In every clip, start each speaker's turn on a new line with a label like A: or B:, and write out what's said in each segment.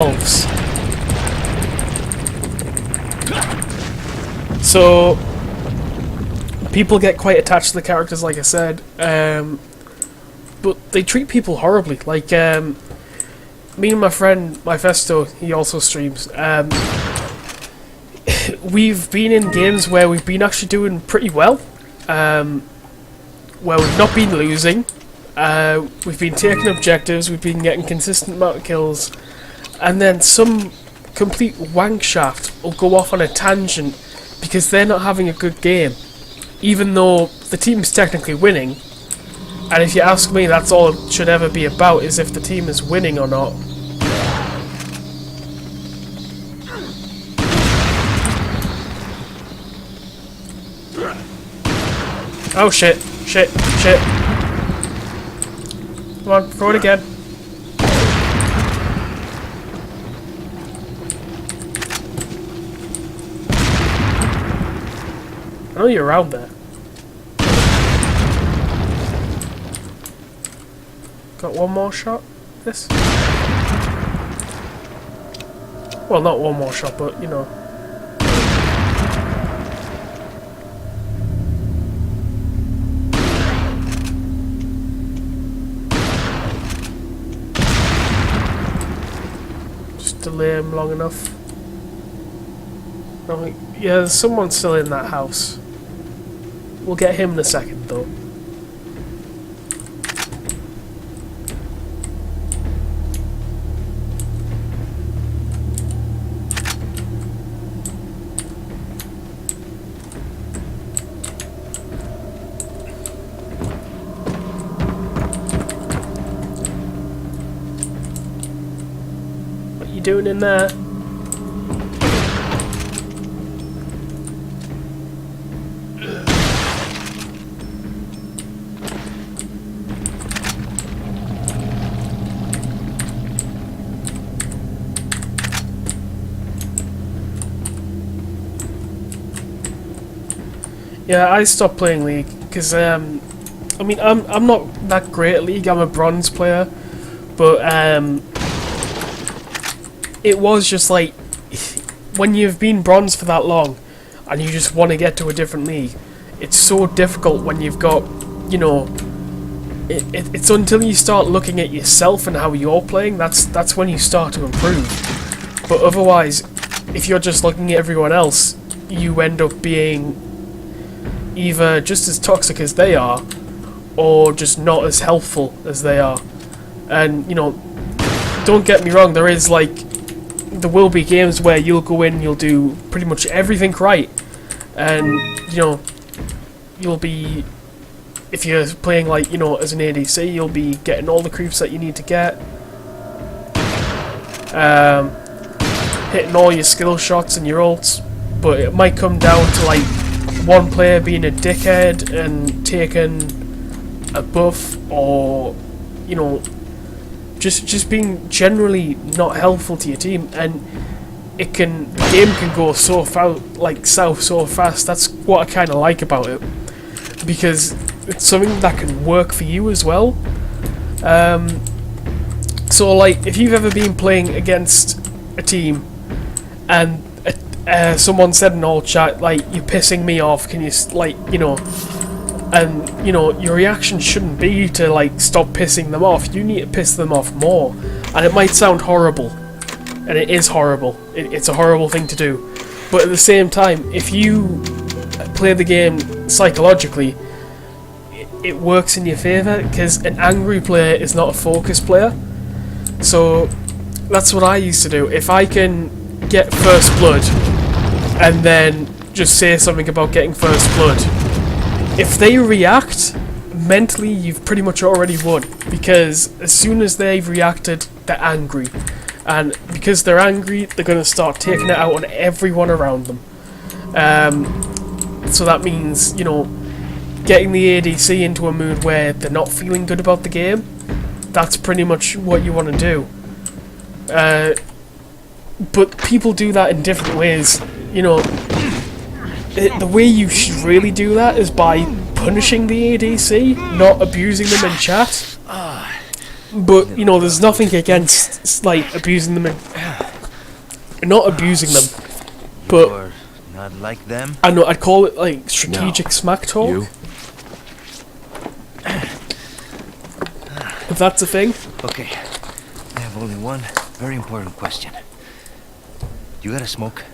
A: themselves. So people get quite attached to the characters, like I said, but they treat people horribly. Like me and my friend Myfesto, he also streams. We've been in games where we've been actually doing pretty well, where we've not been losing. We've been taking objectives, we've been getting consistent amount of kills, and then some complete wankshaft will go off on a tangent because they're not having a good game, even though the team's technically winning. And if you ask me, that's all it should ever be about, is if the team is winning or not. Oh shit, shit, shit. Come on, throw it again. I know you're around there. Got one more shot? This? Well, not one more shot, but you know. Just delay him long enough. Oh, yeah, there's someone still in that house. We'll get him in a second, though. What you doing in there? Yeah, I stopped playing League because I mean I'm not that great at League. I'm a bronze player, but it was just like when you've been bronze for that long and you just want to get to a different league, it's so difficult when you've got, you know, it's until you start looking at yourself and how you're playing, that's when you start to improve. But otherwise, if you're just looking at everyone else, you end up being either just as toxic as they are, or just not as helpful as they are. And, you know, don't get me wrong, there will be games where you'll go in, you'll do pretty much everything right, and, you know, you'll be, if you're playing, like, you know, as an ADC, you'll be getting all the creeps that you need to get, hitting all your skill shots and your ults, but it might come down to, like, one player being a dickhead and taking a buff, or, you know, just being generally not helpful to your team, and the game can go so south so fast. That's what I kind of like about it, because it's something that can work for you as well. So like, if you've ever been playing against a team and someone said in all chat, like, you're pissing me off, can you, like, you know, and, you know, your reaction shouldn't be to, like, stop pissing them off. You need to piss them off more. And it might sound horrible, and it is horrible. It's a horrible thing to do. But at the same time, if you play the game psychologically, it works in your favour, because an angry player is not a focused player. So that's what I used to do. If I can get first blood and then just say something about getting first blood, if they react, mentally you've pretty much already won, because as soon as they've reacted, they're angry, and because they're angry, they're going to start taking it out on everyone around them. So that means, you know, getting the ADC into a mood where they're not feeling good about the game, that's pretty much what you want to do. But people do that in different ways. You know, the way you should really do that is by punishing the ADC, not abusing them in chat. But, you know, there's nothing against, like, abusing them in not abusing them, but
B: You're not like them.
A: I know I'd call it like strategic smack talk.
C: You?
A: If that's a thing.
B: Okay, I have only one very important question. You got a smoke?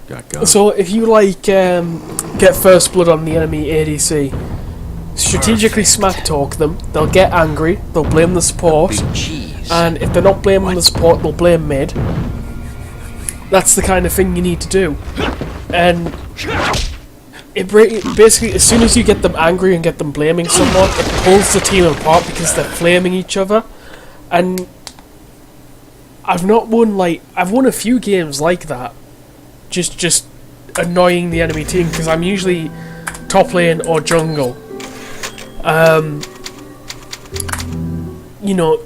C: Got guns.
A: So if you like get first blood on the enemy ADC, strategically smack talk them, they'll get angry, they'll blame the support,
B: Big cheese.
A: and if they're not blaming the support, they'll blame mid. That's the kind of thing you need to do. And basically, as soon as you get them angry and get them blaming someone, it pulls the team apart because they're flaming each other. And I've won a few games like that, just annoying the enemy team, because I'm usually top lane or jungle. You know,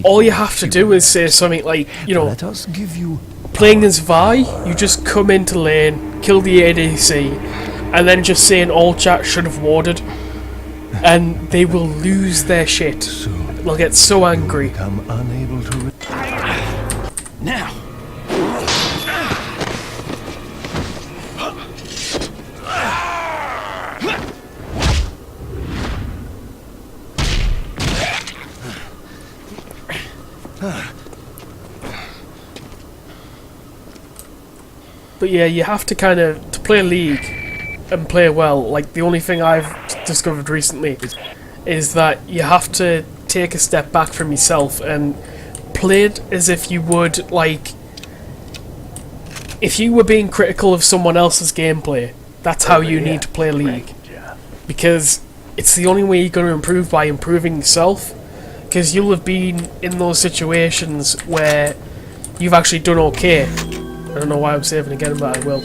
A: all you have to do is say something like, you know,
C: Let us give you
A: playing as Vi, you just come into lane, kill the ADC, and then just say in all chat should have warded, and they will lose their shit.
C: soon.
A: They'll get so angry.
C: Become unable to.
B: Now.
A: But yeah, you have to kind of, to play League and play well, like the only thing I've discovered recently is that you have to take a step back from yourself and play it as if you would, like, if you were being critical of someone else's gameplay, that's how you need to play League. Because it's the only way you're going to improve, by improving yourself. Because you'll have been in those situations where you've actually done okay. I don't know why I'm saving again, but I will.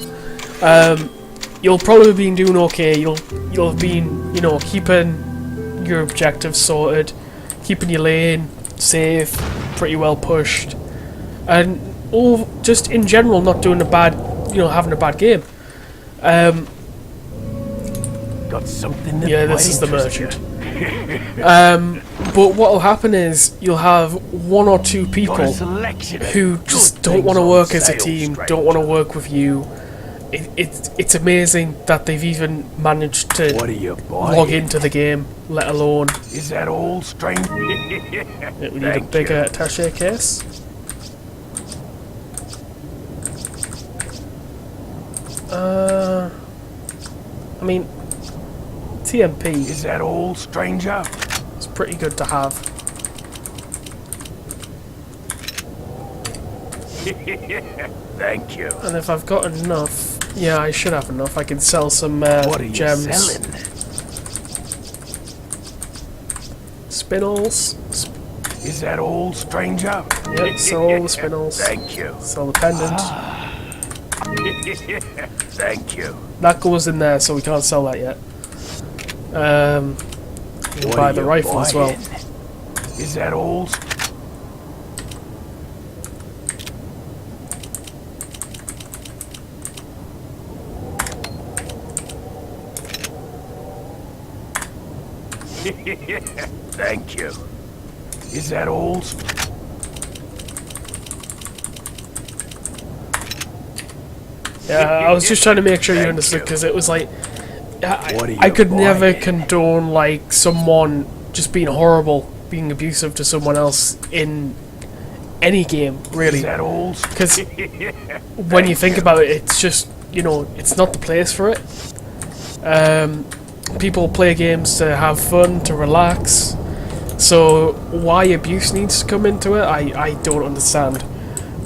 A: You'll probably have been doing okay. You'll have been, you know, keeping your objectives sorted, keeping your lane safe, pretty well pushed, and all just in general not doing a bad, you know, having a bad game.
C: Got something that
A: Yeah, this is the merchant. But what'll happen is you'll have one or two people who just don't want to work as a team, don't want to work with you. It's amazing that they've even managed to
C: What are you
A: log
C: buying?
A: into the game, let alone.
C: Is that all strange?
A: We need a bigger attaché case. I mean, TMP
C: Is that all, stranger?
A: is pretty good to have.
C: Thank you.
A: And if I've got enough, yeah, I should have enough. I can sell some
C: What are you
A: gems.
C: selling?
A: Spinels.
C: Is that all, stranger?
A: Yep, sell all the spinels.
C: Thank you.
A: Sell the pendant.
C: Thank you.
A: That goes in there, so we can't sell that yet. We'll
C: What
A: buy
C: are
A: the
C: you
A: rifle as well.
C: buying? Is that all? Thank you. Is that all?
A: Yeah, I was just trying to make sure you
C: Thank
A: understood,
C: you.
A: because it was like,
C: What are
A: I
C: you
A: could never
C: buying?
A: condone like someone just being horrible, being abusive to someone else in any game, really.
C: Is that all?
A: Because when you think about it, it's just, you know, it's not the place for it. People play games to have fun, to relax. So why abuse needs to come into it, I don't understand.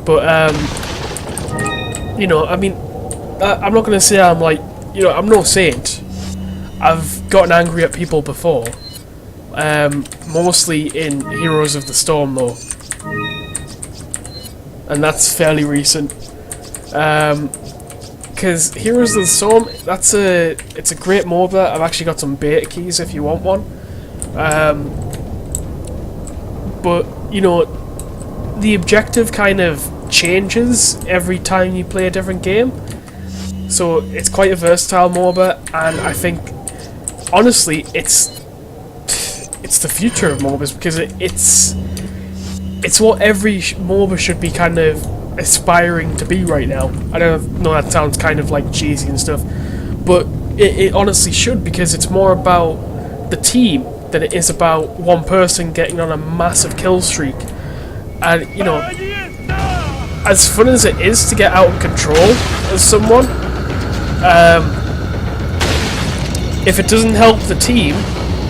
A: But, you know, I mean, I'm not going to say I'm like, you know, I'm no saint. I've gotten angry at people before. Mostly in Heroes of the Storm, though. And that's fairly recent. Because Heroes of the Storm, it's a great MOBA. I've actually got some beta keys if you want one. But, you know, the objective kind of changes every time you play a different game. So it's quite a versatile MOBA, and I think, honestly, it's the future of MOBAs, because it's what every MOBA should be kind of aspiring to be right now. I don't know, that sounds kind of like cheesy and stuff, but it honestly should, because it's more about the team than it is about one person getting on a massive kill streak. And, you know, as fun as it is to get out of control as someone, if it doesn't help the team,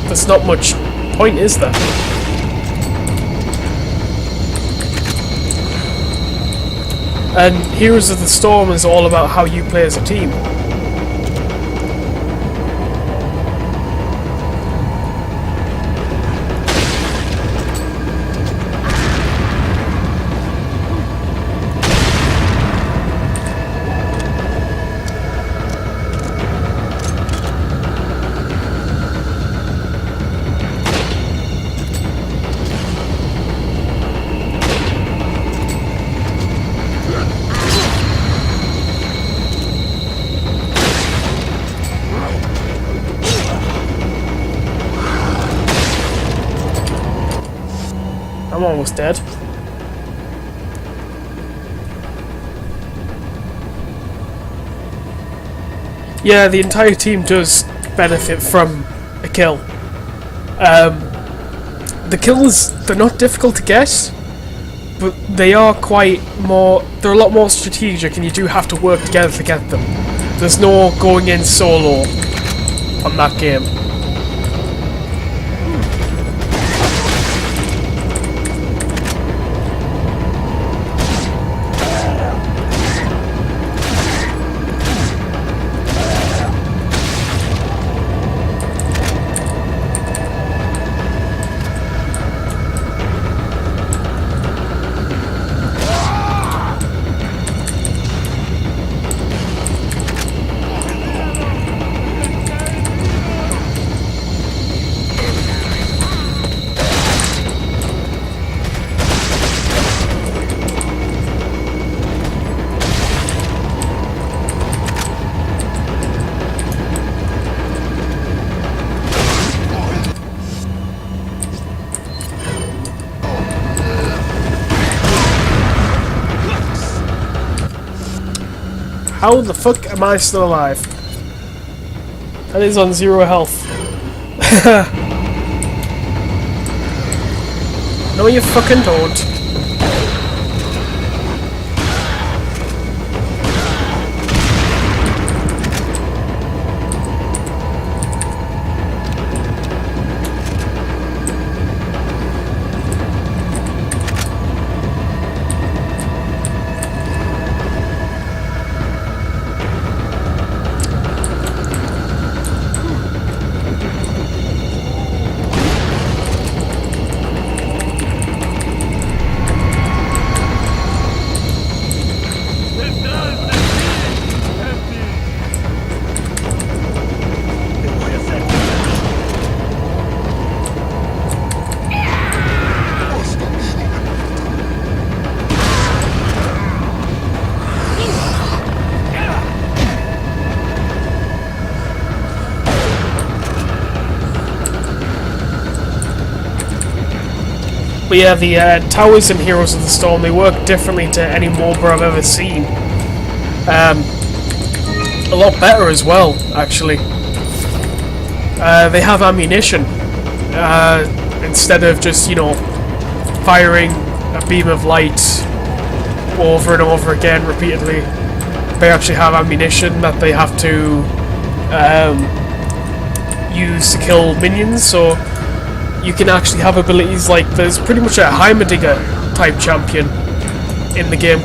A: there's not much point, is there? And Heroes of the Storm is all about how you play as a team. I'm almost dead. Yeah, the entire team does benefit from a kill. The kills, they're not difficult to get, but they are they're a lot more strategic, and you do have to work together to get them. There's no going in solo on that game. How the fuck am I still alive? That is on 0 health. No, you fucking don't. But yeah, the towers in Heroes of the Storm, they work differently to any MOBA I've ever seen. A lot better as well, actually. They have ammunition. Instead of just, you know, firing a beam of light over and over again repeatedly, they actually have ammunition that they have to use to kill minions, so you can actually have abilities like, there's pretty much a Heimerdinger type champion in the game,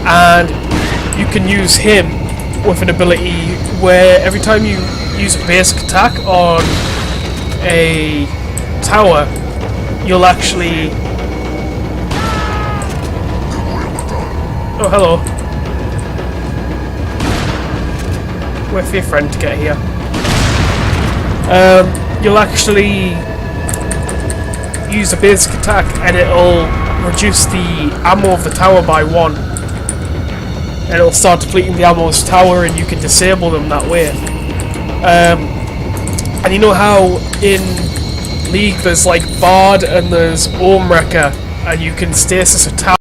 A: and you can use him with an ability where every time you use a basic attack on a tower, you'll actually... Oh, hello. Wait for your friend to get here. You'll actually use a basic attack and it'll reduce the ammo of the tower by 1. And it'll start depleting the ammo of the tower, and you can disable them that way. And you know how in League there's like Bard and there's Ormwrecker, and you can stasis a tower